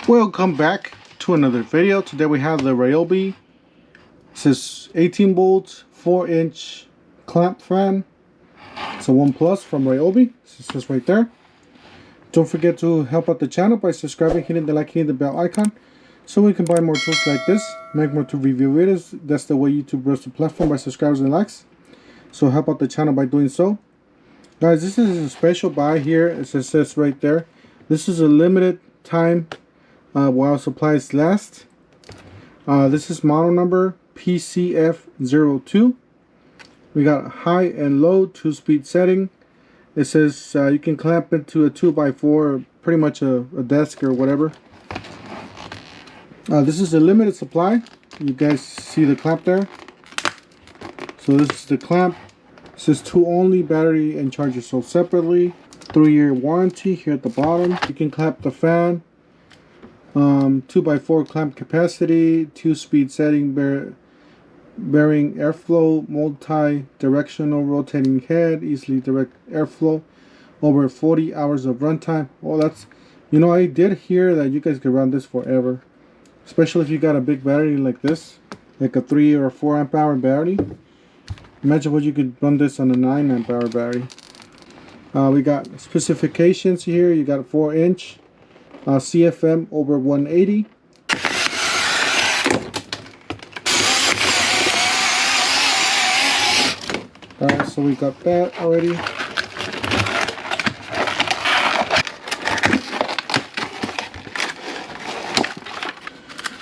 Welcome back to another video. Today we have the Ryobi. It says 18 volts 4-inch clamp fan. It's a 1 Plus from Ryobi. It says right there. Don't forget to help out the channel by subscribing, hitting the like, hitting the bell icon, so we can buy more tools like this, make more to review videos. That's the way YouTube grows the platform, by subscribers and likes. So help out the channel by doing so. Guys, this is a special buy here. It says right there. This is a limited time while supplies last. This is model number PCF02. We got high and low 2-speed setting. It says you can clamp it to a 2x4, pretty much a desk or whatever. This is a limited supply. You guys see the clamp there? So this is the clamp. It says 2 only, battery and charger sold separately. 3-year warranty here at the bottom. You can clamp the fan. 2x4 clamp capacity, 2-speed setting, bearing airflow, multi-directional rotating head, easily direct airflow, over 40 hours of runtime. Well, that's, you know, I did hear that you guys could run this forever, especially if you got a big battery like this, like a 3 or 4 amp hour battery. Imagine what you could run this on a 9 amp hour battery. We got specifications here. You got a 4-inch CFM over 180. Alright, so we got that already.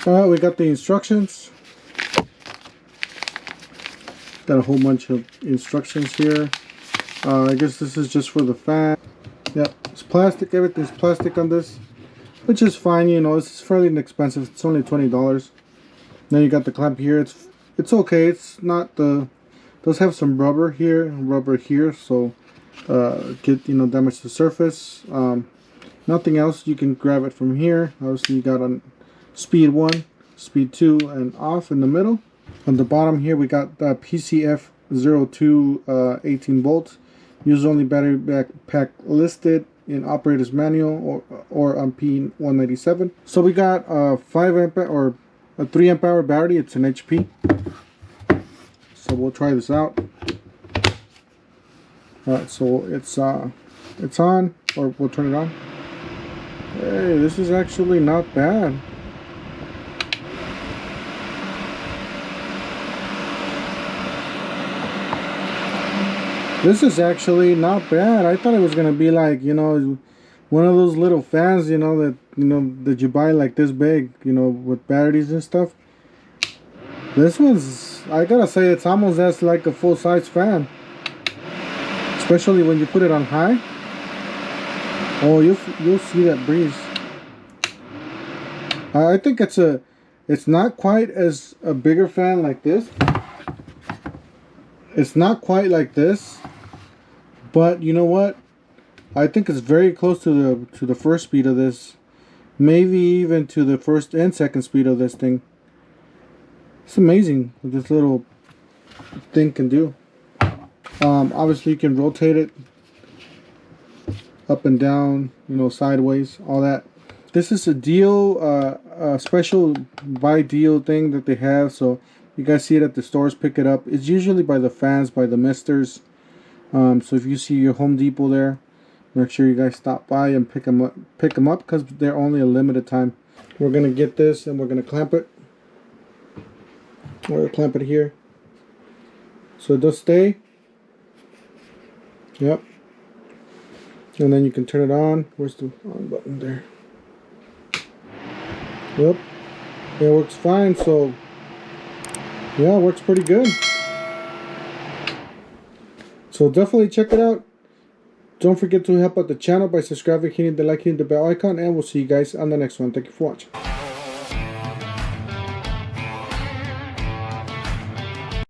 Alright, we got the instructions. Got a whole bunch of instructions here. I guess this is just for the fan. Yep, it's plastic. Everything's plastic on this, which is fine. You know, it's fairly inexpensive. It's only $20. Then you got the clamp here. It's okay. It's not the. Does have some rubber here, so get, you know, damage the surface. Nothing else. You can grab it from here. Obviously, you got on speed 1, speed 2, and off in the middle. On the bottom here, we got the PCF02 18 volts. Use only battery backpack listed in operator's manual or on P197. So we got a 5 amp or a 3 amp hour battery. It's an HP. So we'll try this out. Alright, so it's on, or we'll turn it on. Hey, this is actually not bad. This is actually not bad. I thought it was gonna be like, you know, one of those little fans, you know, that you buy like this big, you know, with batteries and stuff. This one's, I gotta say, it's almost as like a full-size fan, especially when you put it on high. Oh, you'll see that breeze. I think it's not quite as a bigger fan like this. It's not quite like this, but you know what? I think it's very close to the first speed of this, maybe even to the first and second speed of this thing. It's amazing what this little thing can do. Obviously, you can rotate it up and down, you know, sideways, all that. This is a deal, a special buy deal thing that they have. So you guys see it at the stores, pick it up. It's usually by the fans, by the misters. So if you see your Home Depot there, make sure you guys stop by and pick them up because they're only a limited time. We're gonna get this and we're gonna clamp it. We're gonna clamp it here, so it does stay. Yep. And then you can turn it on. Where's the on button there? Yep. It works fine. So yeah, it works pretty good. So definitely check it out. Don't forget to help out the channel by subscribing, hitting the like, hitting the bell icon, and we'll see you guys on the next one. Thank you for watching.